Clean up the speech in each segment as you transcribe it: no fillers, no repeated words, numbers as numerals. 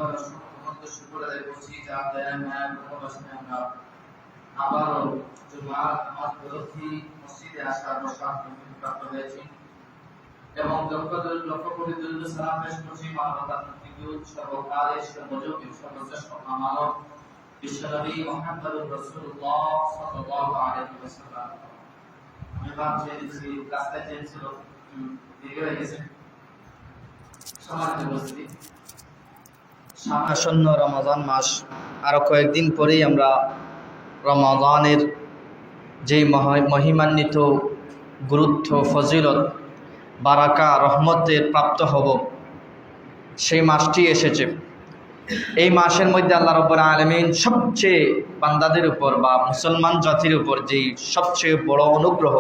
আবার সমস্ত শুকর আদায় করছি যা দয়া মায়া ভালোবাসা আমরা আবারও জুমার নামাজ পড়ছি, মসজিদে আসার বসার প্রাপ্ত হয়েছি এবং লক্ষ কোটি দরুদ সালাম পেশ করছি মানবতার নবী সর্বকালের সর্বযোগী সর্বশ্রেষ্ঠ আমানত বিশ্বনবী মুহাম্মদুর রাসূলুল্লাহ সাল্লাল্লাহু আলাইহি ওয়াসাল্লাম। আমি ভাবছি রাস্তায় চেয়েছিল দীর্ঘ হয়ে গেছে। আসন্ন রমাদান মাস, আরো কয়েকদিন পরেই আমরা রমাদানের যে মহিমান্বিত গুরুত্ব, ফজিলত, বারাকা, রহমতের প্রাপ্ত হব, সেই মাসটি এসেছে। এই মাসের মধ্যে আল্লাহ রাব্বুল আলামিন সবচেয়ে বান্দাদের উপর বা মুসলমান জাতির উপর যেই সবচেয়ে বড় অনুগ্রহ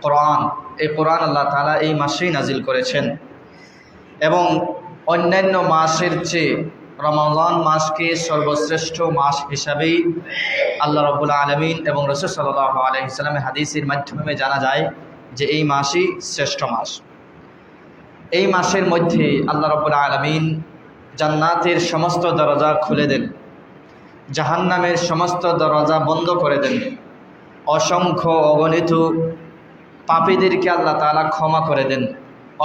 কোরআন, এই কোরআন আল্লাহ তাআলা এই মাসেই নাজিল করেছেন এবং অন্যান্য মাসের চেয়ে রমাদান মাসকে সর্বশ্রেষ্ঠ মাস হিসাবেই আল্লাহ রাব্বুল আলামিন এবং রাসূল সাল্লাল্লাহু আলাইহি ওয়াসাল্লামের হাদিসের মাধ্যমে জানা যায় যে এই মাসই শ্রেষ্ঠ মাস। এই মাসের মধ্যে আল্লাহ রাব্বুল আলামিন জান্নাতের সমস্ত দরজা খুলে দেন, জাহান্নামের সমস্ত দরজা বন্ধ করে দেন, অসংখ্য অগণিত পাপীদেরকে আল্লাহ তাআলা ক্ষমা করে দেন,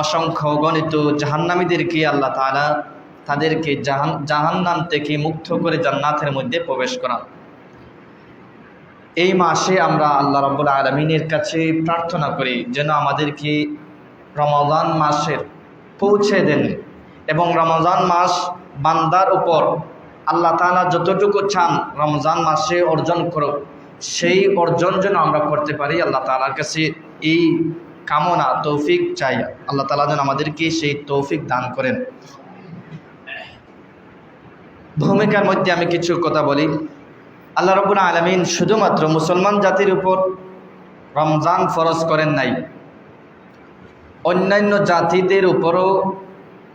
অসংখ্য অগণিত জাহান্নামীদেরকে আল্লাহ তাআলা তাদেরকে জাহান্নাম থেকে মুক্ত করে জান্নাতের মধ্যে প্রবেশ করান। এই মাসে আমরা আল্লাহ রাব্বুল আলামিনের কাছে প্রার্থনা করি যেন আমাদেরকে রমাদান মাসের পৌঁছে দেন এবং রমজান মাস বান্দার উপর আল্লাহ তাআলা যতটুকু চান রমজান মাসে অর্জন করুক, সেই অর্জন যেন আমরা করতে পারি। আল্লাহ তাআলার কাছে এই কামনা, তৌফিক চাই। আল্লাহ তাআলা যেন আমাদেরকে সেই তৌফিক দান করেন। ভূমিকার মধ্যে আমি কিছু কথা বলি। আল্লাহ রাব্বুল আলামিন শুধুমাত্র মুসলমান জাতির উপর রমজান ফরজ করেন নাই, অন্যান্য জাতিদের উপরও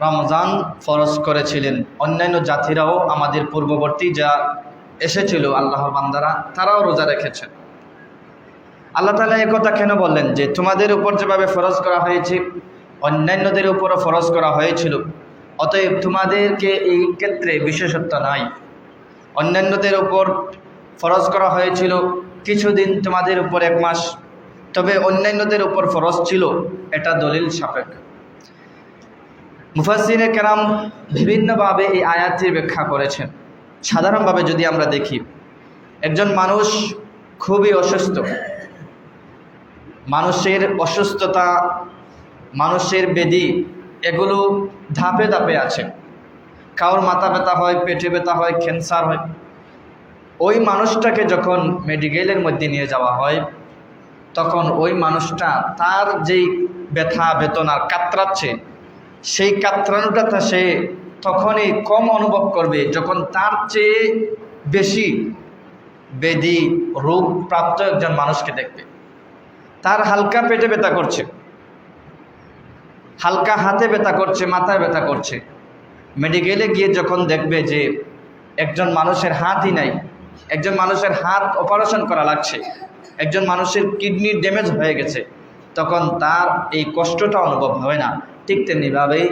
রমজান ফরজ করেছিলেন। অন্যান্য জাতিরাও, আমাদের পূর্ববর্তী যা এসেছিল আল্লাহর বান্দারা, তারাও রোজা রেখেছেন। আল্লাহ তাআলা এই কথা কেন বললেন যে তোমাদের উপর যেভাবে ফরজ করা হয়েছে অন্যান্যদের উপরও ফরজ করা হয়েছিল, অতএব তোমাদেরকে এই ক্ষেত্রে বিশেষত্ব নাই। অন্যান্যদের উপর ফরজ করা হয়েছিল কিছুদিন, তোমাদের উপর 1 মাস, তবে অন্যান্যদের উপর ফরজ ছিল, এটা দলিল সাপেক্ষ। মুফাসসিরে কেরাম বিভিন্নভাবে এই আয়াতটির ব্যাখ্যা করেছেন। সাধারণভাবে যদি আমরা দেখি, একজন মানুষ খুবই অসুস্থ, মানুষের অসুস্থতা, মানুষের ব্যাধি, এগুলো ধাপে ধাপে আছে। কারোর মাথা ব্যথা হয়, পেটে ব্যথা হয়, ক্যান্সার হয়। ওই মানুষটাকে যখন মেডিকেলের মধ্যে নিয়ে যাওয়া হয়, তখন ওই মানুষটা তার যেই ব্যথা বেদনার কাতরাচ্ছে, সেই কাতরানোটা সে তখনই কম অনুভব করবে যখন তার চেয়ে বেশি ব্যাধি রোগ প্রাপ্ত একজন মানুষকে দেখবে। তার হালকা পেটে ব্যথা করছে, হালকা হাতে ব্যথা করছে, মাথায় ব্যথা করছে, মেডিকেলে গিয়ে যখন দেখবে যে একজন মানুষের হাতই নাই, একজন মানুষের হাত অপারেশন করা লাগছে, একজন মানুষের কিডনির ড্যামেজ হয়ে গেছে, তখন তার এই কষ্টটা অনুভব হয় না। ঠিক তেমনিভাবেই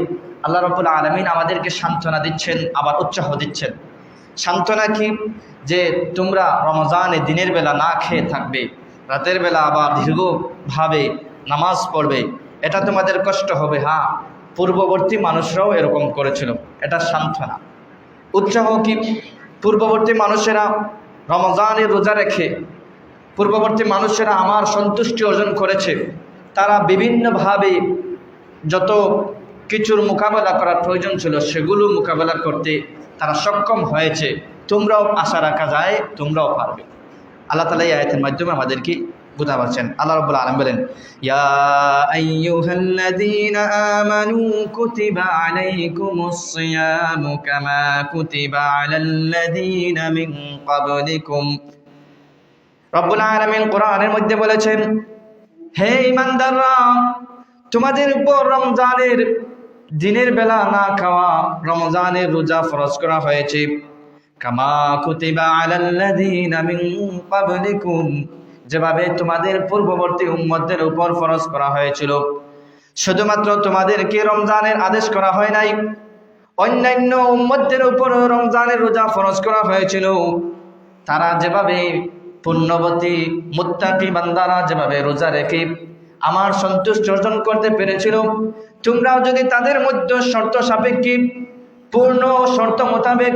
আল্লাহ রাব্বুল আলামিন আমাদেরকে সান্ত্বনা দিচ্ছেন, আবার উৎসাহ দিচ্ছেন। সান্ত্বনা কি? যে তোমরা রমজানে দিনের বেলা না খেয়ে থাকবে, রাতের বেলা আবার দীর্ঘভাবে নামাজ পড়বে, এটা তোমাদের কষ্ট হবে। হ্যাঁ, পূর্ববর্তী মানুষরাও এরকম করেছিল, এটা সান্ত্বনা। উৎসাহ কি? পূর্ববর্তী মানুষেরা রমজানে রোজা রেখে, পূর্ববর্তী মানুষেরা আমার সন্তুষ্টি অর্জন করেছে, তারা বিভিন্নভাবে যত কিছুর মোকাবেলা করার প্রয়োজন ছিল সেগুলো মোকাবেলা করতে তারা সক্ষম হয়েছে। তোমরাও আশা রাখা যায়, তোমরাও পারবে। আল্লাহ তাআলা এই আয়াতের মাধ্যমে আমাদেরকে বুঝাচ্ছেন। আল্লাহ রাব্বুল আলামিন বলেন, ইয়া আইয়ুহাল্লাযীনা আমানু কুতিবা আলাইকুমুস সিয়ামু কামা কুতিবা আলাল্লাযীনা মিন ক্বাবলিকুম। রব্বুল আলামিন কোরআনের মধ্যে বলেছেন, হে ঈমানদাররা, তোমাদের উপর রমজানের দিনের বেলা না খাওয়া, রমজানের রোজা ফরজ করা হয়েছে। কামা কুতিবা আলাল্লাযীনা মিন ক্বাবলিকুম, যেভাবে তোমাদের পূর্ববর্তী উম্মতদের উপর ফরজ করা হয়েছিল। শুধুমাত্র তোমাদেরকে রমজানের আদেশ করা হয় নাই, অন্যান্য উম্মতদের উপর রমজানের রোজা ফরজ করা হয়েছিল, তারা যেভাবে পুণ্যবতী মুত্তাকি বান্দারা যেভাবে রোজা রেখে আমার সন্তুষ্টি অর্জন করতে পেরেছিল, তোমরাও যদি তাদের মধ্যে শর্ত সাপেক্ষে পূর্ণ শর্ত মোতাবেক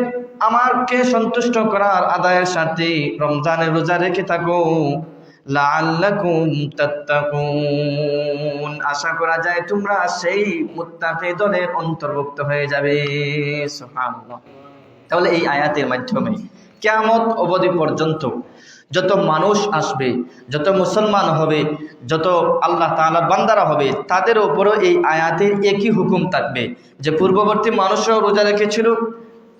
আমাকে সন্তুষ্ট করার আদায়ের স্বার্থে রমজানের রোজা রেখে থাকো, লাআল্লাকুম তাত্তাকুন, আশা করা যায় তোমরা সেই মুত্তাকি দলের অন্তর্ভুক্ত হয়ে যাবে। সুবহানাল্লাহ। তাহলে এই আয়াতের মাধ্যমে কিয়ামত অবধি পর্যন্ত যত মানুষ আসবে, যত মুসলমান হবে, যত আল্লাহ তাআলার বান্দারা হবে, তাদের উপরও এই আয়াতের একই হুকুম থাকবে যে পূর্ববর্তী মানুষও রোজা রেখেছিল,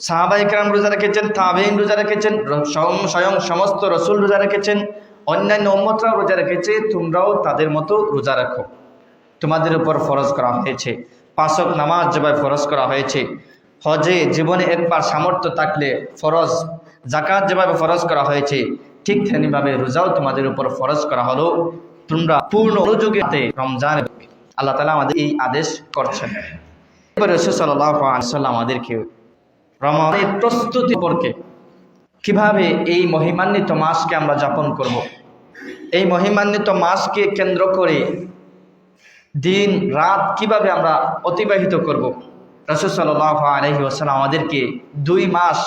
সাহাবায়ে কেরাম রোজা রেখেছেন, তাবেঈন রোজা রেখেছেন, স্বয়ং সমস্ত রাসূল রোজা রেখেছেন, অন্যান্য উম্মতরাও রোজা রেখেছে, তোমরাও তাদের মতো রোজা রাখো। তোমাদের উপর ফরজ করা হয়েছে 5 ওয়াক্ত নামাজ যেভাবে ফরজ করা হয়েছে, হজে জীবনে একবার সামর্থ্য থাকলে ফরজ, যাকাত যেভাবে ফরজ করা হয়েছে, ঠিক তেমনিভাবে রোজাও তোমাদের উপর ফরজ করা হলো। তোমরা পূর্ণ মনোযোগে রমজান, আল্লাহ তাআলা আমাদের এই আদেশ করছেন। এবার রাসূল সাল্লাল্লাহু আলাইহি ওয়াসাল্লাম আমাদেরকে রমজানের প্রস্তুতি সম্পর্কে, কিভাবে এই মহিমান্বিত মাসকে আমরা যাপন করব, এই মহিমান্বিত মাসকে কেন্দ্র করে দিন রাত কিভাবে আমরা অতিবাহিত করব, রাসূল সাল্লাল্লাহু আলাইহি ওয়াসাল্লাম আমাদেরকে 2 মাস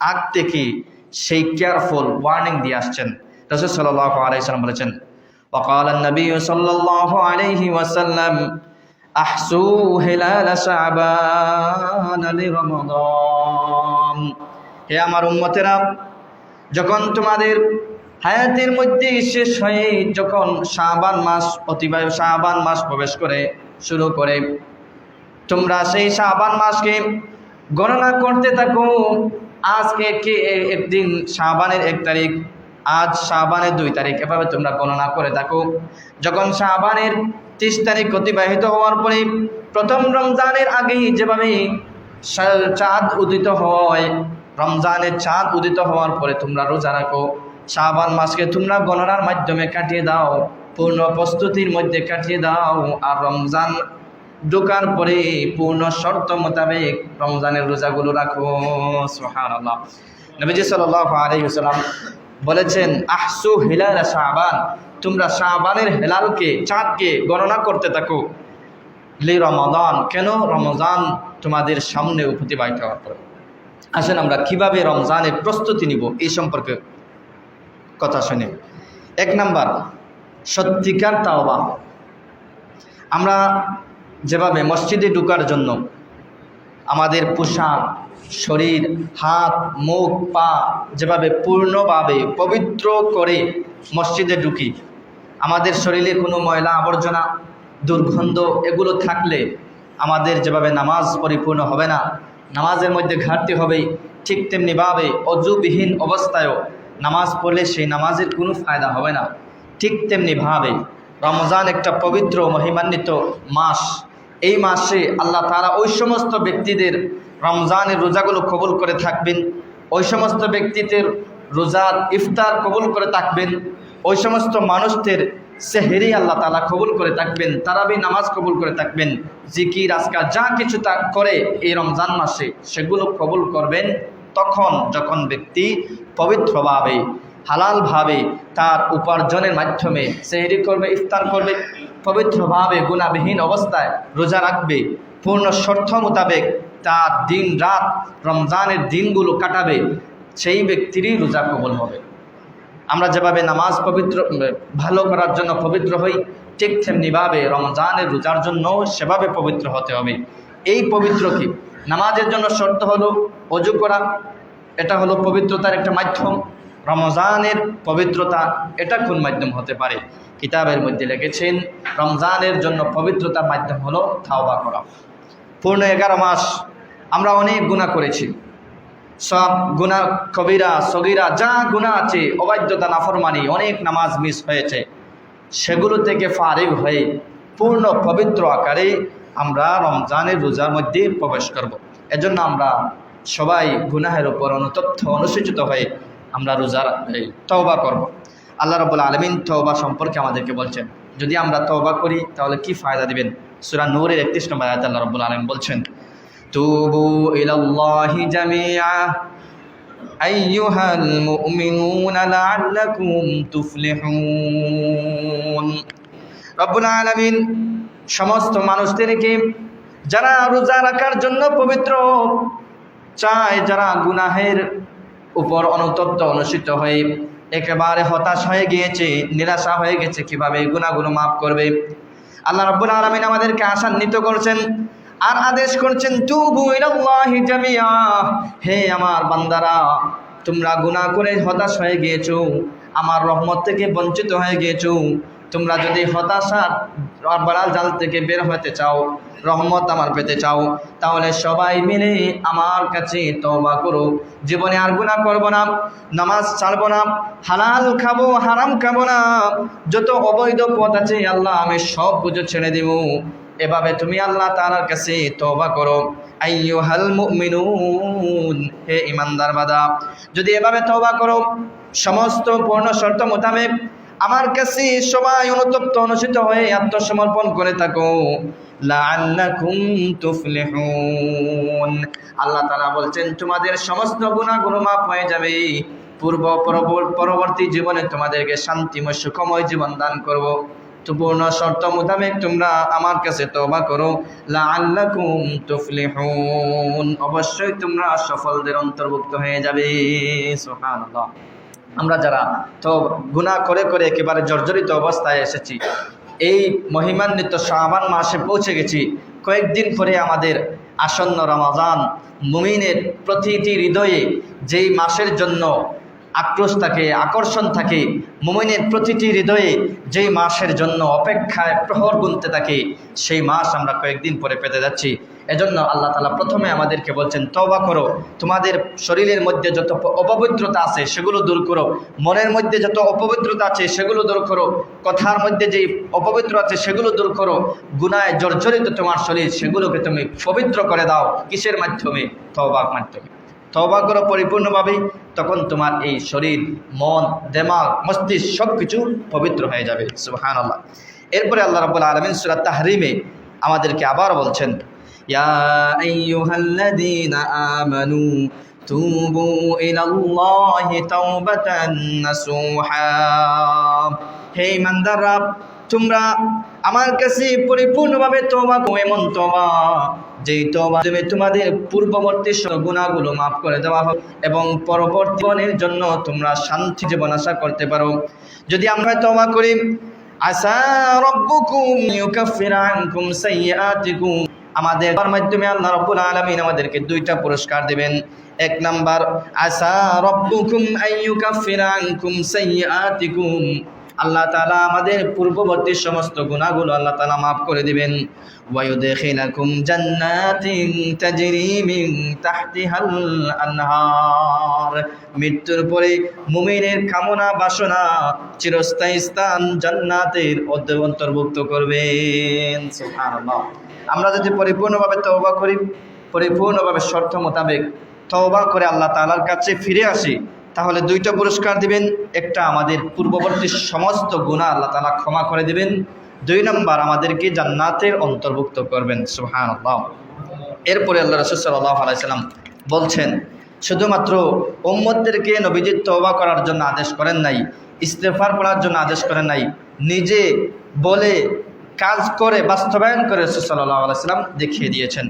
আগ থেকে সেই কেয়ারফুল ওয়ার্নিং দিয়ে আসছেন। রাসূল সাল্লাল্লাহু আলাইহি ওয়াসাল্লাম বলেছেন, ওয়াকাল নবী সাল্লাল্লাহু আলাইহি ওয়াসাল্লাম আহসু হিলাল শাবান লিরমাদান, হে আমার উম্মতেরা, যখন তোমাদের হায়াতের মধ্যে শেষ হয়ে যখন শাবান মাস প্রবেশ করে শুরু করে, তোমরা সেই শাবান মাসকে গণনা করতে থাকো। আজকে একদিন শাবানের 1 তারিখ, আজ শাবানের 2 তারিখ, এভাবে তোমরা গণনা করে থাকো। যখন শাবানের 30 তারিখ অতিবাহিত হওয়ার পরে প্রথম রমজানের আগেই যেভাবে চাঁদ উদিত হয়, রমজানের চাঁদ উদিত হওয়ার পরে তোমরা রোজা রাখো। শাবান মাসকে তোমরা গণনার মাধ্যমে কাটিয়ে দাও, পূর্ণ প্রস্তুতির মধ্যে কাটিয়ে দাও, আর রমজান ঢোকার পরে পূর্ণ শর্ত মোতাবেক রমজানের রোজাগুলো রাখো। সুবহানাল্লাহ। নবীজি সাল্লাল্লাহু আলাইহি ওয়াসাল্লাম বলেছেন, আহসু হিলাল শাবান, তোমরা শাবানের হেলালকে, চাঁদকে গণনা করতে থাকো। লি রমাদান, কেন? রমজান তোমাদের সামনে অতিবাহিত হওয়ার পরে। আসেন আমরা কিভাবে রমজানের প্রস্তুতি নিব এই সম্পর্কে কথা শুনি। 1 নাম্বার, সত্যিকার তাওবা। আমরা যেভাবে মসজিদে ঢোকার জন্য আমাদের পোশাক, শরীর, হাত, মুখ, পা যেভাবে পূর্ণভাবে পবিত্র করে মসজিদে ঢুকি, আমাদের শরীরে কোনো ময়লা আবর্জনা, দুর্গন্ধ এগুলো থাকলে আমাদের যেভাবে নামাজ পরিপূর্ণ হবে না, নামাজের মধ্যে ঘাটতি হবে, ঠিক তেমনিভাবে অজুবিহীন অবস্থায়ও নামাজ পড়লে সেই নামাজের কোনো ফায়দা হবে না। ঠিক তেমনিভাবে রমজান একটা পবিত্র মহিমান্বিত মাস। এই মাসে আল্লাহ তাআলা ওই সমস্ত ব্যক্তিদের রমজানের রোজাগুলো কবুল করে থাকবেন, ওই সমস্ত ব্যক্তিদের রোজার ইফতার কবুল করে থাকবেন, ওই সমস্ত মানুষদের সেহরি আল্লাহ তাআলা কবুল করে থাকবেন, তারাবি নামাজ কবুল করে থাকবেন, জিকির আজকার যা কিছু তা করে এই রমজান মাসে সেগুলো কবুল করবেন তখন যখন ব্যক্তি পবিত্রভাবে, হালালভাবে তার উপার্জনের মাধ্যমে সেহরি করবে, ইফতার করবে, পবিত্রভাবে গুনাহবিহীন অবস্থায় রোজা রাখবে, পূর্ণ শর্ত মোতাবেক তার দিন রাত রমজানের দিনগুলো কাটাবে, সেই ব্যক্তিরই রোজা কবুল হবে। আমরা যেভাবে নামাজ পবিত্র ভালো করার জন্য পবিত্র হই, ঠিক তেমনিভাবে রমজানের রোজার জন্য সেভাবে পবিত্র হতে হবে। এই পবিত্র কি? নামাজের জন্য শর্ত হলো অজু করা, এটা হলো পবিত্রতার একটা মাধ্যম। রমজানের পবিত্রতা এটা কোন মাধ্যম হতে পারে? কিতাবের মধ্যে লিখেছেন রমজানের জন্য পবিত্রতার মাধ্যম হলো তাওবা করা। পূর্ণ 11 মাস আমরা অনেক গুনাহ করেছি, সব গুনাহ কবিরা সগীরা যা গুনাহ আছে, অবাধ্যতা, নাফরমানি, অনেক নামাজ মিস হয়েছে, সেগুলো থেকে ফারিগ হয়ে পূর্ণ পবিত্র আকারে আমরা রমজানের রোজার মধ্যে প্রবেশ করব। এজন্য আমরা সবাই গুনাহের উপর অনুতপ্ত অনুসূচিত হয়ে আমরা রোজার তওবা করব। আল্লাহ রাব্বুল আলামিন তওবা সম্পর্কে আমাদেরকে বলছেন, যদি আমরা তওবা করি তাহলে কি ফায়দা দিবেন? সূরা নূরের 31 নম্বর আয়াতে আল্লাহ রাব্বুল আলামিন বলছেন, তুবু ইলাল্লাহি জামিআ আইয়ুহাল মুমিনুনা লাআল্লাকুম তুফলিহুন। রব্বুল আলামিন সমস্ত মানুষদেরকে যারা রোজা রাখার জন্য পবিত্র চায়, যারা গুনাহের উপর অনুতপ্ত অনুষ্ঠিত হয়ে একেবারে হতাশ হয়ে গিয়েছে, নিরাশা হয়ে গেছে কিভাবে গুনাহগুলো মাফ করবে, আল্লাহ রাব্বুল আলামিন আমাদেরকে আশান্বিত করছেন আর আদেশ করছেন তুবু ইলাল্লাহি জামিআ। হে আমার বান্দারা, তোমরা গুনাহ করে হতাশ হয়ে গিয়েছো, আমার রহমত থেকে বঞ্চিত হয়ে গিয়েছো, তোমরা যদি হতাশার বাড়াল জাল থেকে বের হতে চাও, রহমত আমার পেতে চাও, তাহলে সবাই মিলে আমার কাছে তওবা করো। জীবনে আর গুনাহ করব না, নামাজ ছাড়বো না, হালাল খাবো হারাম খাবো না, যত অবৈধ পথ আছে আল্লাহ আমি সব কিছু ছেড়ে দেব। এভাবে তুমি আল্লাহ তাআলার কাছে তওবা করো। আইয়ুহাল মুমিনুন, হে ঈমানদার বান্দা, যদি এভাবে তওবা করো সমস্ত পূর্ণ শর্ত মোতাবেক আমার কাছে সবাই অনুতপ্ত অনুষ্ঠিত হয়ে আত্মসমর্পণ করে থাকো, লাআল্লাকুম তুফলিহুন, আল্লাহ তাআলা বলছেন তোমাদের সমস্ত গুনাহগুলো মাফ হয়ে যাবে। পরবর্তী জীবনে তোমাদেরকে শান্তিময় সুখময় জীবন দান করব। তো পূর্ণ শর্ত মোতাবেক তোমরা আমার কাছে তওবা করো, লাআল্লাকুম তুফলিহুন, অবশ্যই তোমরা সফলদের অন্তর্ভুক্ত হয়ে যাবে। সুবহানাল্লাহ। আমরা যারা তো গুনাহ করে করে একেবারে জর্জরিত অবস্থায় এসেছি, এই মহিমান্বিত শাবান মাসে পৌঁছে গেছি, কয়েকদিন পরে আমাদের আসন্ন রমজান। মুমিনের প্রতিটি হৃদয়ে যেই মাসের জন্য আক্রোশ থাকে, আকর্ষণ থাকে, মুমিনের প্রতিটি হৃদয়ে যেই মাসের জন্য অপেক্ষায় প্রহর গুনতে থাকে, সেই মাস আমরা কয়েকদিন পরে পেতে যাচ্ছি। এজন্য আল্লাহ তাআলা প্রথমে আমাদেরকে বলছেন তওবা করো, তোমাদের শরীরের মধ্যে যত অপবিত্রতা আছে সেগুলো দূর করো, মনের মধ্যে যত অপবিত্রতা আছে সেগুলো দূর করো, কথার মধ্যে যেই অপবিত্র আছে সেগুলো দূর করো, গুনাহে জর্জরিত তোমার শরীর সেগুলোকে তুমি পবিত্র করে দাও। কিসের মাধ্যমে? তওবার মাধ্যমে। তওবা করো পরিপূর্ণভাবে, তখন তোমার এই শরীর, মন, দিমাগ, মস্তিষ্ক সব কিছু পবিত্র হয়ে যাবে। সুবহানাল্লাহ। এরপরে আল্লাহ রাব্বুল আলামিন সূরা তাহরিমে আমাদেরকে আবার বলছেন, ইয়া আইয়ুহাল্লাযীনা আমানু তুবু ইলাল্লাহি তাওবাতান নাসুহা। হে ইমানদাররা, তোমরা আমার কাছে পরিপূর্ণভাবে তওবা করো, এমন তওবা যেই তওবা তুমি তোমাদের পূর্ববর্তী গুনাহগুলো মাফ করে দেওয়া হবে এবং পরবর্তী জীবনের জন্য তোমরা শান্তি জীবন আশা করতে পারো। যদি আমরা তওবা করি, আসা রাব্বুকুম ইউকাফিরু আনকুম সাইয়্যাতিকুম, আমাদের মাধ্যমে আল্লাহ রাব্বুল আলামিন আমাদেরকে দুইটা পুরস্কার দিবেন। এক নাম্বার, আসা রাব্বুকুম আইয়ুকাফিরু আনকুম সাইয়্যাতিকুম, আল্লাহ তাআলা আমাদের পূর্ববর্তী সমস্ত গুনাহগুলো আল্লাহ তাআলা মাফ করে দিবেন। ওয়ায়ুদখিলাকুম জান্নাতিন তাজরি মিন তাহতিহাল আনহার, মৃত্যুর পরে মুমিনের কামনা বাসনা চিরস্থায়ী স্থান জান্নাতের অন্তর্ভুক্ত করবেন। সুবহানাল্লাহ। আমরা যদি পরিপূর্ণভাবে তওবা করি, পরিপূর্ণভাবে শর্ত মোতাবেক তওবা করে আল্লাহ তাআলার কাছে ফিরে আসি, তাহলে দুইটা পুরস্কার দিবেন। একটা, আমাদের পূর্ববর্তী সমস্ত গুনাহ আল্লাহ তাআলা ক্ষমা করে দিবেন। দুই নম্বর, আমাদেরকে জান্নাতের অন্তর্ভুক্ত করবেন। সুবহানাল্লাহ। এরপরে আল্লাহ রাসূল সাল্লাল্লাহু আলাইহি সাল্লাম বলছেন, শুধুমাত্র উম্মতদেরকে নবীজির তওবা করার জন্য আদেশ করেন নাই, ইস্তেগফার করার জন্য আদেশ করেন নাই, নিজে বলে কাজ করে বাস্তবায়ন করে রাসূল সাল্লাল্লাহু আলাইহি সাল্লাম দেখিয়ে দিয়েছেন।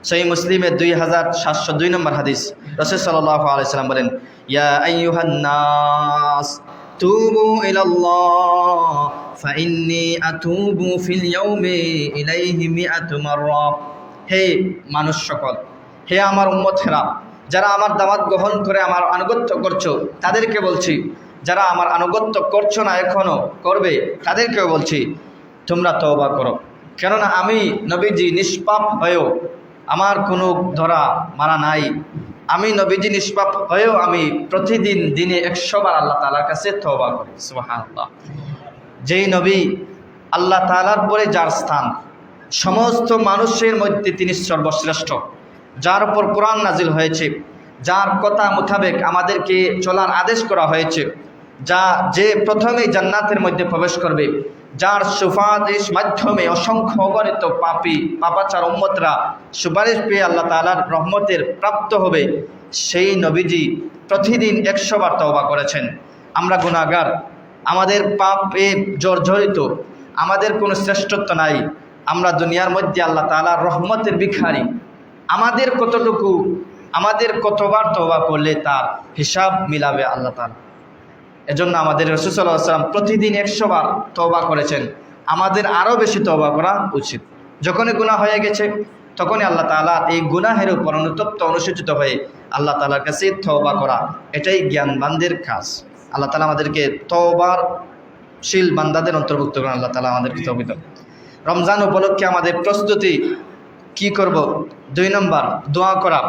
সহিহ মুসলিমের 2702 নম্বর হাদিস, রাসূল সাল্লাল্লাহু আলাইহি সাল্লাম বলেন, ইয়া আইয়ুহান নাস তুবু ইলাল্লাহ ফাইন্নী আতুবু ফিল ইয়াউমি ইলাইহি মিআতু মাররা। হে মানুষ সকল, হে আমার উম্মতেরা, যারা আমার দাওয়াত গ্রহণ করে আমার আনুগত্য করছো তাদেরকে বলছি, যারা আমার আনুগত্য করছো না এখনো করবে তাদেরকেও বলছি, তোমরা তওবা করো। কেননা আমি নবীজি নিষ্পাপ হয়েও, আমার কোনো ধরা মারা নাই, আমি নবীজি নিষ্পাপ হয়েও আমি প্রতিদিন দিনে 100 বার আল্লাহ তাআলার কাছে তওবা করি। সুবহানাল্লাহ। যেই নবী আল্লাহ তাআলার পরে যার স্থান, সমস্ত মানুষের মধ্যে তিনি সর্বশ্রেষ্ঠ, যার উপর কোরআন নাজিল হয়েছে, যার কথা মোতাবেক আমাদেরকে চলার আদেশ করা হয়েছে, যে প্রথমেই জান্নাতের মধ্যে প্রবেশ করবে, যার সুপারিশ মাধ্যমে অসংখ্য অগণিত পাপাচার উম্মতরা সুপারিশ পেয়ে আল্লাহ তাআলার রহমতের প্রাপ্ত হবে, সেই নবীজি প্রতিদিন 100 বার তওবা করেছেন। আমরা গুনাহগার, আমাদের পাপে জর্জরিত, আমাদের কোনো শ্রেষ্ঠত্ব নাই, আমরা দুনিয়ার মধ্যে আল্লাহ তাআলার রহমতের ভিখারি। আমাদের কতটুকু, আমাদের কতবার তওবা করলে তার হিসাব মিলাবে আল্লাহ তাআলা। এজন্য আমাদের রাসূল সাল্লাল্লাহু আলাইহি ওয়াসাল্লাম প্রতিদিন 100 বার তওবা করেছেন। আমাদের আরও বেশি তওবা করা উচিত। যখনই গুনাহ হয়ে গেছে তখনই আল্লাহ তাআলা এই গুনাহের উপর অনুতপ্ত অনুসূচিত হয়ে আল্লাহ তাআলার কাছে তওবা করা, এটাই জ্ঞানবানদের কাজ। আল্লাহ তাআলা আমাদেরকে তওবারশীল বান্দাদের অন্তর্ভুক্ত করেন। আল্লাহ তাআলা আমাদেরকে তৌফিক দান। রমজান উপলক্ষে আমাদের প্রস্তুতি কি করব? 2 নম্বর, দোয়া করা।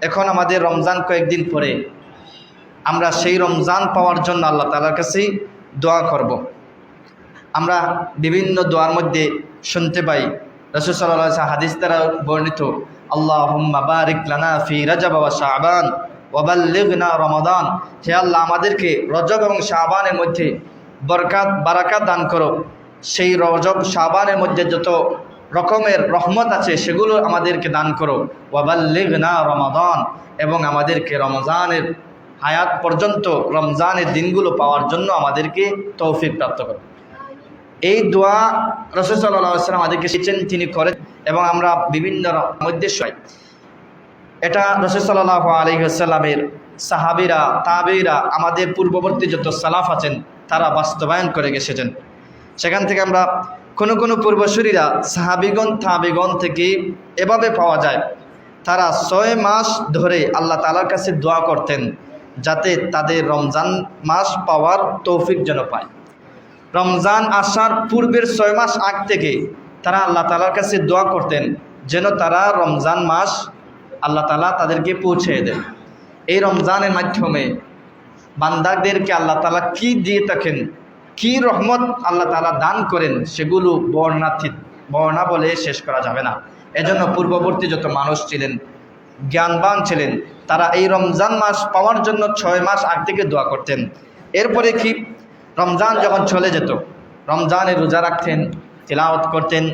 এখন আমাদের রমজান কয়েকদিন পরে, আমরা সেই রমজান পাওয়ার জন্য আল্লাহ তাআলার কাছে দোয়া করব। আমরা বিভিন্ন দোয়ার মধ্যে শুনতে পাই, রাসূল সাল্লাল্লাহু আলাইহি ওয়াসাল্লাম হাদিস দ্বারা বর্ণিত, আল্লাহুম্মা বারিক লানা ফি রজব ওয়া শাবান ওয়া বাল্লিগনা রমাদান। হে আল্লাহ, আমাদেরকে রজব এবং শাবানের মধ্যে বারাকাত দান করো। সেই রজব শাবানের মধ্যে যত রকমের রহমত আছে সেগুলো আমাদেরকে দান করো। ওয়া বাল্লিগনা রমাদান, এবং আমাদেরকে রমজানের হায়াত পর্যন্ত রমজানের দিনগুলো পাওয়ার জন্য আমাদেরকে তৌফিক প্রাপ্ত করো। এই দোয়া রাসূল সাল্লাল্লাহু আলাইহি ওয়াসাল্লাম আমাদেরকে শিখেছেন, তিনি করেন, এবং আমরা বিভিন্ন মধ্যে শুই। এটা রাসূল সাল্লাল্লাহু আলাইহি ওয়াসাল্লামের সাহাবীরা, তাবেঈরা, আমাদের পূর্ববর্তী যত সালাফ আছেন তারা বাস্তবায়ন করে গেছেন। সেখান থেকে আমরা কোনো পূর্বসূরীরা সাহাবীগণ, তাবেঈগণ থেকে এভাবে পাওয়া যায়, তারা 6 মাস ধরে আল্লাহ তাআলার কাছে দোয়া করতেন যাতে তাদের রমজান মাস পাওয়ার তৌফিক যেন পায়। রমজান আসার পূর্বের 6 মাস আগ থেকে তারা আল্লাহ তাআলার কাছে দোয়া করতেন যেন তারা রমজান মাস আল্লাহ তাআলা তাদেরকে পৌঁছে দেন। এই রমজানের মাধ্যমে বান্দাদেরকে আল্লাহ তাআলা কি দিয়ে থাকেন, কি রহমত আল্লাহ তাআলা দান করেন, সেগুলো বর্ণনা বলে শেষ করা যাবে না। এজন্য পূর্ববর্তী যত মানুষ ছিলেন, জ্ঞানবান ছিলেন, তারা এই রমজান মাস পাওয়ার জন্য 6 মাস আগ থেকে দোয়া করতেন। এরপরে কি, রমজান যখন চলে যেত, রমজানের রোজা রাখতেন, তিলাওয়াত করতেন,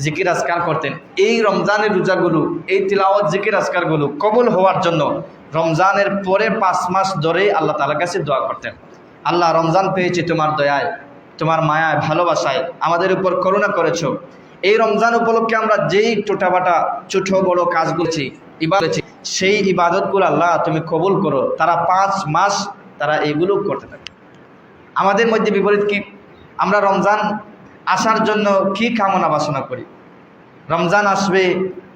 জিকির আজকার করতেন। এই রমজানের রোজাগুলো, এই তিলাওয়াত, জিকির আজকারগুলো কবুল হওয়ার জন্য রমজানের পরে 5 মাস ধরে আল্লাহ তাআলার কাছে দোয়া করতেন। আল্লাহ, রমজান পেয়েছি তোমার দয়ায়, তোমার মায়ায়, ভালোবাসায়, আমাদের উপর করুণা করেছো। এই রমজান উপলক্ষে আমরা যেই টোটাবাটা ছোট বড় কাজগুলো ইবাদত, সেই ইবাদতগুলো আল্লাহ তুমি কবুল করো। তারা 5 মাস তারা এইগুলো করতে থাকে। আমাদের মধ্যে বিপরীত কি, আমরা রমজান আসার জন্য কি কামনা বাসনা করি? রমজান আসবে,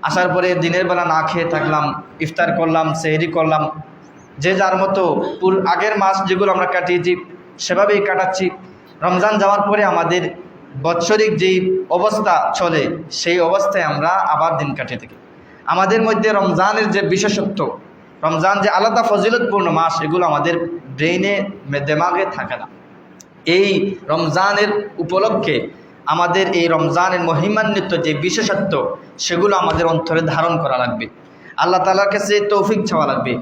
আসার পরে দিনের বেলা না খেয়ে থাকলাম, ইফতার করলাম, সেহরি করলাম, যে যার মতো আগের মাস যেগুলো আমরা কাটিয়েছি সেভাবেই কাটাচ্ছি। রমজান যাওয়ার পরে আমাদের বৎসরিক যেই অবস্থা চলে, সেই অবস্থায় আমরা আবার দিন কাটিয়ে থাকি। আমাদের মধ্যে রমজানের যে বিশেষত্ব, রমজান যে আলাদা ফজিলতপূর্ণ মাস, এগুলো আমাদের ব্রেইনে, দেমাগে থাকে না। এই রমজানের উপলক্ষে আমাদের এই রমজানের মহিমান্বিত যে বিশেষত্ব, সেগুলো আমাদের অন্তরে ধারণ করা লাগবে। আল্লাহ তাআলার কাছে তৌফিক চাওয়া লাগবে।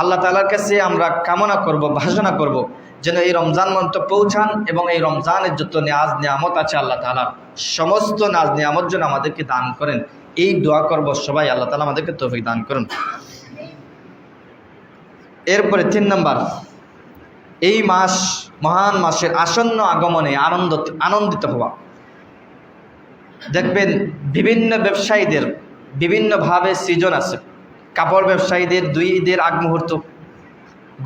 আল্লাহ তাআলার কাছে আমরা কামনা করব, ভাষণা করব যেন এই রমজান মন্ত পৌঁছান, এবং এই রমজানের যত নাজ নিয়ামত আছে আল্লাহ তাআলার সমস্ত নাজ নিয়ামত যেন আমাদেরকে দান করেন। এই দোয়া করব সবাই, আল্লাহ তাআলা আমাদেরকে তৌফিক দান করুন। এরপরে 3 নম্বর, এই মাস, মহান মাসের আসন্ন আগমনে আনন্দিত হওয়া। দেখবেন বিভিন্ন ব্যবসায়ীদের বিভিন্নভাবে সিজন আছে। কাপড় ব্যবসায়ীদের 2 ঈদের আগ মুহূর্ত,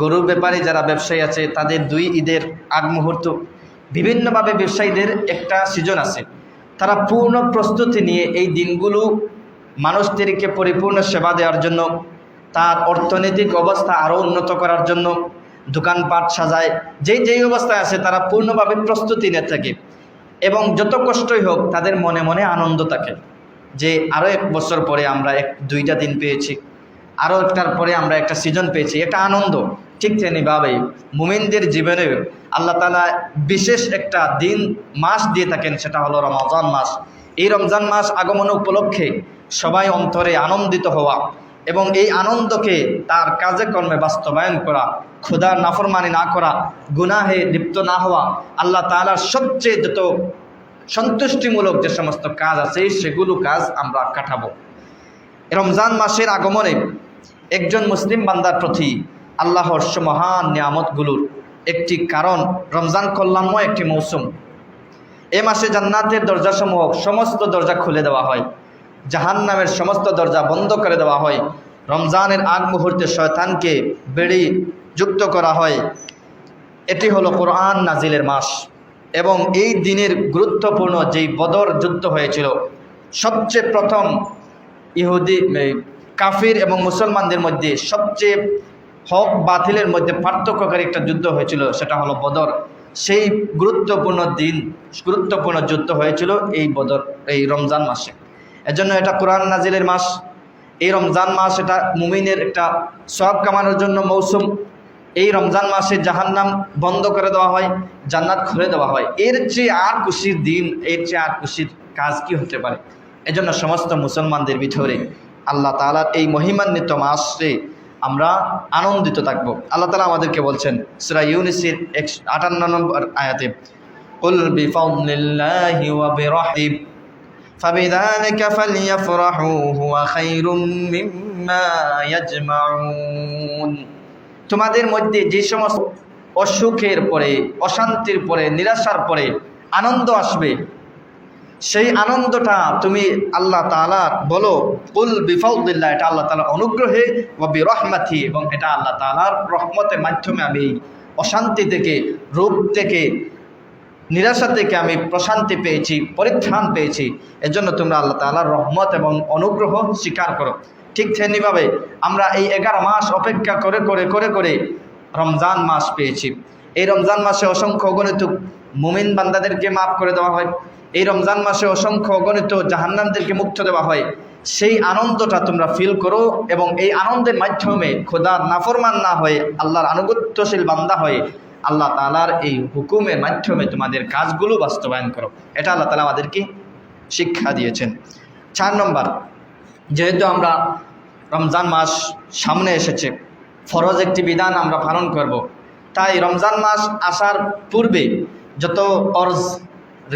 গরুর ব্যাপারে যারা ব্যবসায়ী আছে তাদের 2 ঈদের আগ মুহূর্ত, বিভিন্নভাবে ব্যবসায়ীদের একটা সিজন আছে। তারা পূর্ণ প্রস্তুতি নিয়ে এই দিনগুলো মানুষদেরকে পরিপূর্ণ সেবা দেওয়ার জন্য, তার অর্থনৈতিক অবস্থা আরও উন্নত করার জন্য দোকানপাট সাজায়। যেই অবস্থায় আছে তারা পূর্ণভাবে প্রস্তুতি নিয়ে থাকে, এবং যত কষ্টই হোক তাদের মনে মনে আনন্দ থাকে যে আরও 1 বছর পরে আমরা 2টা দিন পেয়েছি, আরও একটার পরে আমরা একটা সিজন পেয়েছি, এটা আনন্দ। ঠিক তেমনিভাবেই মুমিনদের জীবনে আল্লাহ তাআলা বিশেষ একটা দিন, মাস দিয়ে থাকেন, সেটা হলো রমজান মাস। এই রমজান মাস আগমন উপলক্ষে সবাই অন্তরে আনন্দিত হওয়া, এবং এই আনন্দকে তার কাজে কর্মে বাস্তবায়ন করা, খোদার নাফরমানি না করা, গুনাহে লিপ্ত না হওয়া, আল্লাহ তাআলার সবচেয়ে যত সন্তুষ্টিমূলক যে সমস্ত কাজ আছে সেগুলো কাজ আমরা কাটাবো। রমজান মাসের আগমনে একজন মুসলিম বান্দার প্রতি আল্লাহর মহান নিয়ামতগুলোর একটি কারণ রমজান কল্যাণময় একটি মৌসুম। এ মাসে জান্নাতের দরজাসমূহ সমস্ত দরজা খুলে দেওয়া হয়, জাহান্নামের সমস্ত দরজা বন্ধ করে দেওয়া হয়। রমজানের আগ মুহূর্তে শয়তানকে বেড়ি যুক্ত করা হয়। এটি হলো কোরআন নাজিলের মাস এবং এই দিনের গুরুত্বপূর্ণ যেই বদর যুদ্ধ হয়েছিল, সবচেয়ে প্রথম ইহুদি কাফির এবং মুসলমানদের মধ্যে সবচেয়ে হক বাতিলের মধ্যে পার্থক্যকারী একটা যুদ্ধ হয়েছিল, সেটা হলো বদর। সেই গুরুত্বপূর্ণ যুদ্ধ হয়েছিল এই বদর, এই রমজান মাসে। এজন্য এটা কোরআন নাজিলের মাস। এই রমজান মাস এটা মুমিনের একটা সওয়াব কামানোর জন্য মৌসুম। এই রমজান মাসে জাহান্নাম বন্ধ করে দেওয়া হয়, জান্নাত খুলে দেওয়া হয়। এর চেয়ে আর খুশির দিন, এর চেয়ে আর খুশির কাজ কি হতে পারে? এজন্য সমস্ত মুসলমানদের ভিতরে আল্লাহ তাআলার এই মহিমান্বিত মাসে আমরা আনন্দিত থাকব। আল্লাহ তাআলা আমাদেরকে বলছেন সূরা ইউনূসের 58 নম্বর আয়াতে, কুল বিফাদলিল্লাহি ওয়া বিরাহমাতিহি ফাবিযালিকা ফালইফরাহু হুয়া খায়রুম মিম্মা ইয়াজমাউন। তোমাদের মধ্যে যে সমস্ত অসুখের পরে, অশান্তির পরে, নিরাশার পরে আনন্দ আসবে, সেই আনন্দটা তুমি আল্লাহ তাআলার বলো। কুল বিফাদলিল্লাহ, এটা আল্লাহ তাআলার অনুগ্রহে, ওয়া বিরহমাতিহি, এবং এটা আল্লাহ তাআলার রহমতের মাধ্যমে আমি অশান্তি থেকে, রোগ থেকে, নিরাশা থেকে আমি প্রশান্তি পেয়েছি, পরিত্রাণ পেয়েছি। এজন্য তোমরা আল্লাহ তাআলার রহমত এবং অনুগ্রহ স্বীকার করো। ঠিক তেমনিভাবে আমরা এই 11 মাস অপেক্ষা করে করে করে করে রমজান মাস পেয়েছি। এই রমজান মাসে অসংখ্য অগণিত মুমিন বান্দাদেরকে মাফ করে দেওয়া হয়। এই রমজান মাসে অসংখ্য অগণিত জাহান্নামদেরকে মুক্ত দেওয়া হয়। সেই আনন্দটা তোমরা ফিল করো এবং এই আনন্দের মাধ্যমে খোদার নাফরমান না হয়ে আল্লাহর আনুগত্যশীল বান্দা হয়ে আল্লাহ তাআলার এই হুকুমের মাধ্যমে তোমাদের কাজগুলো বাস্তবায়ন করো। এটা আল্লাহ তাআলা আমাদেরকে শিক্ষা দিয়েছেন। 4 নম্বর, যেহেতু আমরা রমজান মাস সামনে এসেছে, ফরজ একটি বিধান আমরা পালন করব, তাই রমজান মাস আসার পূর্বে যত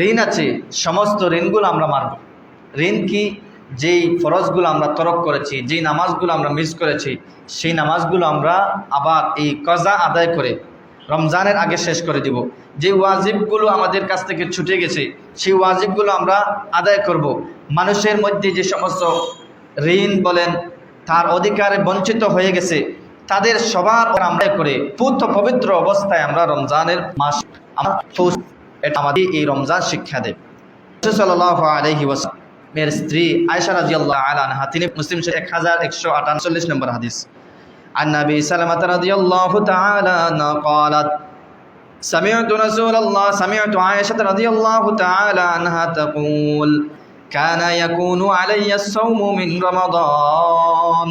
ঋণ আছে সমস্ত ঋণগুলো আমরা মারব। ঋণ কি? যেই ফরজগুলো আমরা তরক করেছি, যেই নামাজগুলো আমরা মিস করেছি, সেই নামাজগুলো আমরা আবার এই কজা আদায় করে রমজানের আগে শেষ করে দিব। যে ওয়াজিবগুলো আমাদের কাছ থেকে ছুটে গেছে সেই ওয়াজিবগুলো আমরা আদায় করব। মানুষের মধ্যে যে সমস্ত ঋণ বলেন তার অধিকারে বঞ্চিত হয়ে গেছে তাদের সবার আমরা করে পবিত্র অবস্থায় আমরা রমজানের মাস এটা আমাদের এই রমজান শিক্ষা দেয়। সাল্লাল্লাহু আলাইহি ওয়াসাল্লামের স্ত্রী আয়েশা রাদিয়াল্লাহু তাআলা আনহা, তিনি মুসলিম শরীফ 1148 নম্বর হাদিস, عن أبي سلمة رضي الله تعالى عنها قالت سمعت عائشة رضي الله تعالى عنها تقول كان يكون علي الصوم من رمضان।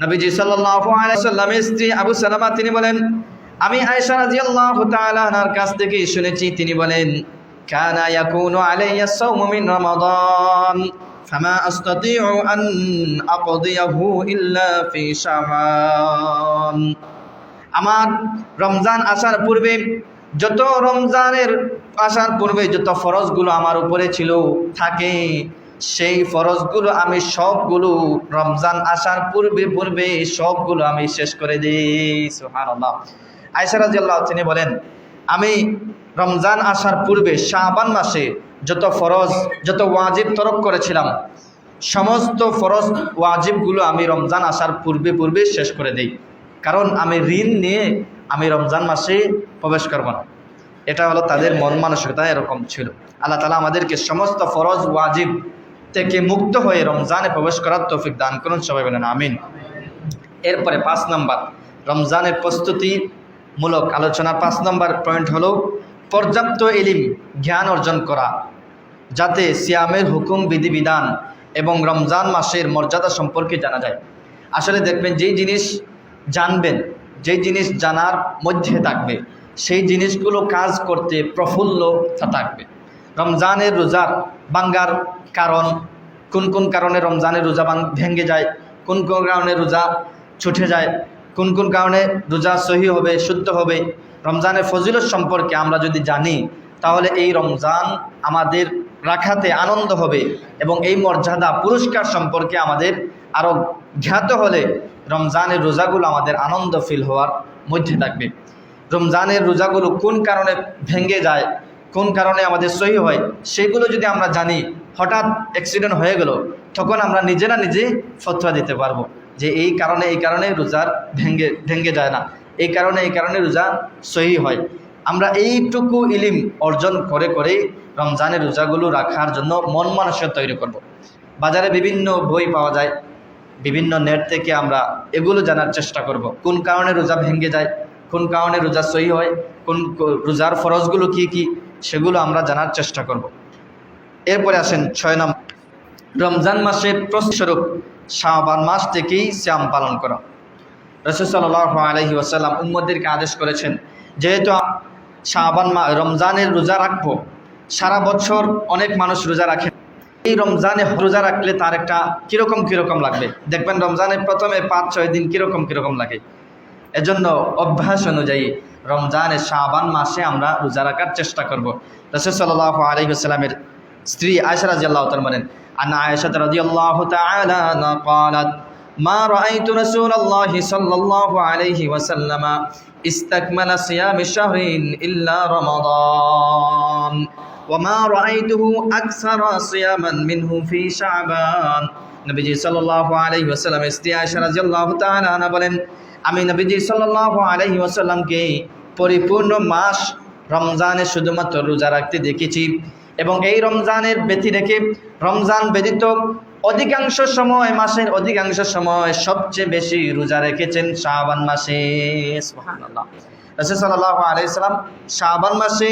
নবীজি সাল্লাল্লাহু আলাইহি ওয়াসাল্লামের স্ত্রী আবু সালামা তিনি বলেন, আমি আয়েশা রাদিয়াল্লাহু তাআলা আনহার কাছ থেকে শুনেছি, তিনি বলেন কানা ইয়াকুনু আলাইয়া সাওমু মিন রমাদান ফামা আস্তাতিউ আন আকদিয়াহু ইল্লা ফি শাবান। আমার রমজান আসার পূর্বে যত ফরজগুলো আমার উপরে ছিল থাকে, সেই ফরজগুলো আমি সবগুলো রমজান আসার পূর্বে সবগুলো আমি শেষ করে দিই। সুবহানাল্লাহ। আয়েশা রাদিয়াল্লাহু তিনি বলেন, আমি রমজান আসার পূর্বে শাবান মাসে যত ফরজ, যত ওয়াজিব তরক করেছিলাম, সমস্ত ফরজ ওয়াজিবগুলো আমি রমজান আসার পূর্বে শেষ করে দেই। কারণ আমি ঋণ নিয়ে আমি রমজান মাসে প্রবেশ করব না। এটা হলো তাদের মন মানসিকতা এরকম ছিল। আল্লাহ তাআলা আমাদেরকে সমস্ত ফরজ ওয়াজিব থেকে মুক্ত হয়ে রমজানে প্রবেশ করার তৌফিক দান করুন, সবাই বলেন আমিন। এরপরে 5 নম্বর, রমজানের প্রস্তুতিমূলক আলোচনার 5 নম্বর পয়েন্ট হলো পর্যাপ্ত ইলম, জ্ঞান অর্জন করা, যাতে সিয়ামের হুকুম, বিধিবিধান এবং রমজান মাসের মর্যাদা সম্পর্কে জানা যায়। আসলে দেখবেন যেই জিনিস জানবেন, যেই জিনিস জানার মধ্যে থাকবে, সেই জিনিসগুলো কাজ করতে প্রফুল্লতা থাকবে। রমজানের রোজার ভাঙ্গার কারণ, কোন কোন কারণে রমজানের রোজা ভেঙে যায়, কোন কোন কারণে রোজা ছুটে যায়, কোন কোন কারণে রোজা সহি হবে, শুদ্ধ হবে, রমজানের ফজিলত সম্পর্কে আমরা যদি জানি তাহলে এই রমজান আমাদের রাখাতে আনন্দ হবে এবং এই মর্যাদা পুরস্কার সম্পর্কে আমাদের আরও জ্ঞাত হলে রমজানের রোজাগুলো আমাদের আনন্দ ফিল হওয়ার মধ্যে থাকবে। রমজানের রোজাগুলো কোন কারণে ভেঙে যায়, কোন কারণে আমাদের সহি হয়, সেগুলো যদি আমরা জানি, হঠাৎ অ্যাক্সিডেন্ট হয়ে গেল, তখন আমরা নিজেরা নিজে ফতোয়া দিতে পারবো যে এই কারণে রোজার ভেঙে যায় না, এই কারণে রোজা সহি হয়। আমরা এইটুকু ইলিম অর্জন করে করে রমজানের রোজাগুলো রাখার জন্য মন মানসিকতা তৈরি করব। বাজারে বিভিন্ন বই পাওয়া যায়, বিভিন্ন নেট থেকে আমরা এগুলো জানার চেষ্টা করব। কোন কারণে রোজা ভেঙে যায়, কোন কারণে রোজা সহি হয়, কোন রোজার ফরজগুলো কি কি, সেগুলো আমরা জানার চেষ্টা করব। এরপরে আসেন 6 নম্বর, রমজান মাসের প্রস্তুতিস্বরূপ শাবান মাস থেকেই সিয়াম পালন করা। রাসূল সাল্লাল্লাহু আলাইহি ওয়াসাল্লাম উম্মতদেরকে আদেশ করেছেন, যেহেতু শাবান রমজানের রোজা রাখবো, সারা বছর অনেক মানুষ রোজা রাখে, এই রমজানে রোজা রাখলে তার একটা কীরকম লাগবে, দেখবেন রমজানের প্রথমে 5-6 দিন কীরকম লাগে। এজন্য অভ্যাস অনুযায়ী রমজানের শাবান মাসে আমরা রোজা রাখার চেষ্টা করব। রাসূল সাল্লাল্লাহু আলাইহি ওয়াসাল্লামের স্ত্রী আয়েশা রাদিয়াল্লাহু তাআলা বলেন, আন্না আয়েশা রাদিয়াল্লাহু তাআলা আনহা ক্বালাত মা রাআইতু রাসূলুল্লাহি সাল্লাল্লাহু আলাইহি ওয়াসাল্লাম ইসতাকমালা সিয়াম শাহরিন ইল্লা রমাদান ওয়া মা রাআইতুহু আকসারা সিয়ামান মিনহু ফি শাবান। নবীজি সাল্লাল্লাহু আলাইহি ওয়াসাল্লামের স্ত্রী আয়েশা রাদিয়াল্লাহু তাআলা আনহা বলেন, আমি নবীজি সাল্লাল্লাহু আলাইহি ওয়াসাল্লামকে পরিপূর্ণ মাস রমজানে শুধুমাত্র রোজা রাখতে দেখেছি, এবং এই রমজানের ব্যতি রেখে রমজান ব্যতীত অধিকাংশ সময়, মাসের অধিকাংশ সময় সবচেয়ে বেশি রোজা রেখেছেন শাবান মাসে। সুবহানাল্লাহ। রাসূল সাল্লাল্লাহু আলাইহি ওয়াসাল্লাম শাবান মাসে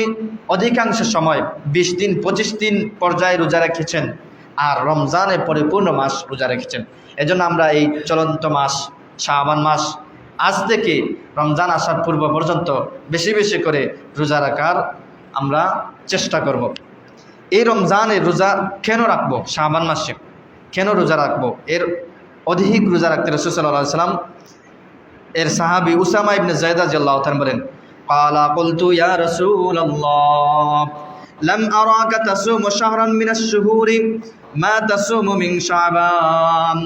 অধিকাংশ সময় 20 দিন 25 দিন পর্যায়ে রোজা রেখেছেন, আর রমজানে পরিপূর্ণ মাস রোজা রেখেছেন। এজন্য আমরা এই চলন্ত মাস শাবান মাস আজ থেকে রমজান আসার পূর্ব পর্যন্ত বেশি বেশি করে রোজা রাখার আমরা চেষ্টা করব। এই রমজানে রোজা কেন রাখবো, শাবান মাসে কেন রোজা রাখবো, এর অধিক রোজা রাখতে রাসূল সাল্লাল্লাহু আলাইহি ওয়াসাল্লাম এর সাহাবী উসামা ইবনে যায়েদ রাদিয়াল্লাহু তাআলা বলেন, ক্বালা কুলতু ইয়া রাসূলুল্লাহ লাম আরাকা তাসুমু শাহরান মিনাশ শুহুরি মা তাসুমু মিন শাবান।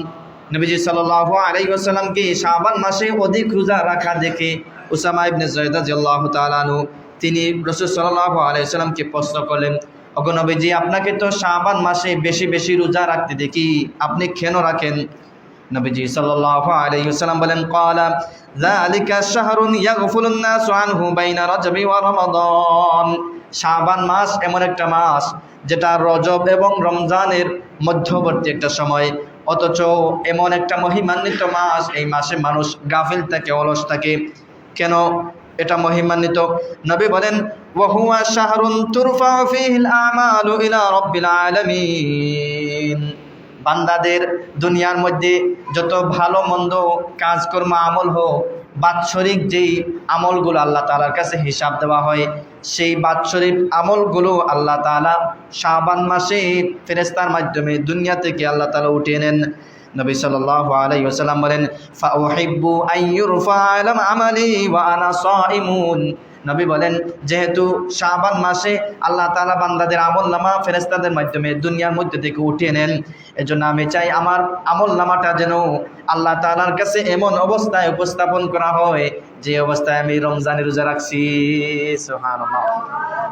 নবীজি সাল্লাল্লাহু আলাইহি ওয়াসাল্লামকে শাবান মাসে অধিক রোজা রাখা দেখে উসামা ইবনে যায়েদ রাদিয়াল্লাহু তাআলা আনহু তিনি রাসূল সাল্লাল্লাহু আলাইহি ওয়াসাল্লামকে প্রশ্ন করলেন, ওগো নবীজি, আপনাকে তো শাবান মাসে বেশি বেশি রোজা রাখতে দেখি, আপনি কেন রাখেন? নবীজি সাল্লাল্লাহু আলাইহি ওয়াসাল্লাম বলেন, ক্বালা যালিকা শাহরুন ইয়াগফুলুন নাসু আনহু বাইনা রজবি ওয়া রমাদান। শাবান মাস এমন একটা মাস যেটা রজব এবং রমজানের মধ্যবর্তী একটা সময়, অথচ এমন একটা মহিমান্বিত মাস, এই মাসে মানুষ গাফিল থাকে, অলস থাকে। কেন এটা মহিমান্বিত? নবী বলেন, ওয়া হুয়া শাহরুন তুরফাউ ফীহিল আমালু ইলা রাব্বিল আলামিন। বান্দাদের দুনিয়ার মধ্যে যত ভালো মন্দ কাজকর্ম আমল হোক, বাৎসরিক যেই আমলগুলো আল্লাহ তাআলার কাছে হিসাব দেওয়া হয়, সেই বাৎসরিক আমলগুলো আল্লাহ তাআলা শাবান মাসে ফেরেশতার মাধ্যমে দুনিয়া থেকে আল্লাহ তাআলা উঠিয়ে নেন। নবী সাল্লাল্লাহু আলাইহি ওয়াসাল্লাম বলেন, ফাউহিব্বু আইয়ুরফা আলাম আমালি ওয়া আনা সাইমুন। নবী বলেন, যেহেতু শাবান মাসে আল্লাহ তাআলা বান্দাদের আমলনামা ফেরেশতাদের মাধ্যমে দুনিয়ার মধ্যে থেকে উঠিয়ে নেন, এজন্য আমি চাই আমার আমলনামাটা যেন আল্লাহ তাআলার কাছে এমন অবস্থায় উপস্থাপন করা হয় যে অবস্থায় আমি রমজানের রোজা রাখছি। সুবহানাল্লাহ।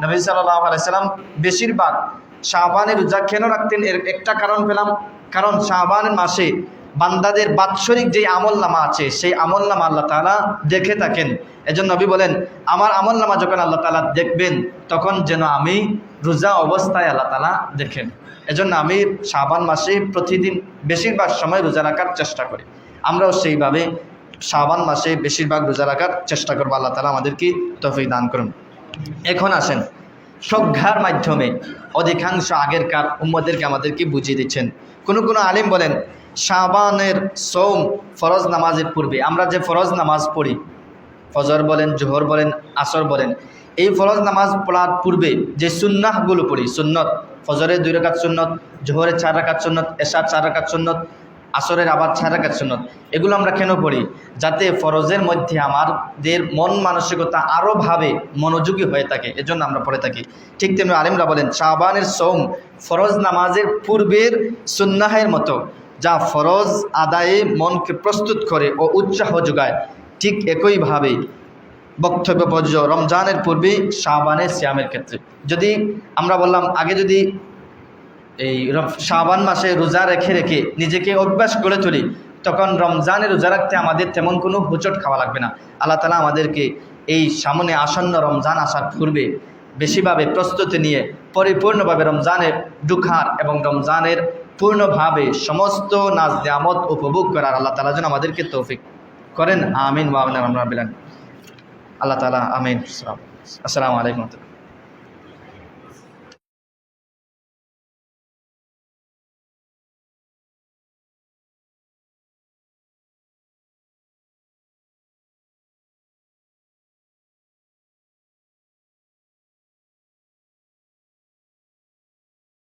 নবী সাল্লাল্লাহু আলাইহি ওয়াসাল্লাম বেশিরভাগ শাবানের রোজা কেন রাখতেন, এর একটা কারণ পেলাম, কারণ শাবান মাসে বান্দাদের বাৎসরিক যে আমলনামা আছে, সেই আমলনামা আল্লাহ তাআলা দেখে থাকেন। এজন্য নবী বলেন, আমার আমলনামা যখন আল্লাহ তাআলা দেখবেন, তখন যেন আমি রোজা অবস্থায় আল্লাহ তাআলা দেখেন। এজন্য আমি শাবান মাসে প্রতিদিন বেশিরভাগ সময় রোজা রাখার চেষ্টা করি। আমরাও সেইভাবে শাবান মাসে বেশিরভাগ রোজা রাখার চেষ্টা করবো। আল্লাহ তাআলা আমাদেরকে তৌফিক দান করুন। এখন আসেন, প্রজ্ঞার মাধ্যমে অধিকাংশ আগেরকার উম্মতদেরকে আমাদেরকে বুঝিয়ে দিচ্ছেন। কোনো আলিম বলেন, শাবানের সওম ফরজ নামাজের পূর্বে আমরা যে ফরজ নামাজ পড়ি, ফজর বলেন, জোহর বলেন, আসর বলেন, এই ফরজ নামাজ পড়ার পূর্বে যে সুন্নাহগুলো পড়ি, সুন্নত, ফজরের 2 রাকাত সুন্নত, জোহরের 4 রাকাত সুন্নত, এশার 4 রাকাত সুন্নত, আসরের আবার 4 রাকাত সুন্নত। এগুলো আমরা কেন পড়ি? যাতে ফরজের মধ্যে আমাদের মন মানসিকতা আরও ভাবে মনোযোগী হয়ে থাকে, এজন্য আমরা পড়ে থাকি। ঠিক তেমনি আলিমরা বলেন শাবানের সওম ফরজ নামাজের পূর্বের সুন্নাহের মতো, যা ফরজ আদায়ে মনকে প্রস্তুত করে ও উৎসাহ যোগায়। ঠিক একইভাবে বক্তব্য প্রযোজ্য রমজানের পূর্বে শাবানের সিয়ামের ক্ষেত্রে। যদি আমরা বললাম আগে যদি এই শাবান মাসে রোজা রেখে রেখে নিজেকে অভ্যাস করে তুলি, তখন রমজানে রোজা রাখতে আমাদের তেমন কোনো হুচট খাওয়া লাগবে না। আল্লাহ তাআলা আমাদেরকে এই সামনে আসন্ন রমজান আসার পূর্বে বেশিভাবে প্রস্তুতি নিয়ে পরিপূর্ণভাবে রমজানে ঢুকার এবং রমজানের পূর্ণভাবে সমস্ত নাজ নিয়ামত উপভোগ করার আল্লাহ তাআলা যেন আমাদেরকে তৌফিক করেন। আমিন ওয়া আমিন। আল্লাহ তাআলা আমিন। আসসালামু আলাইকুম।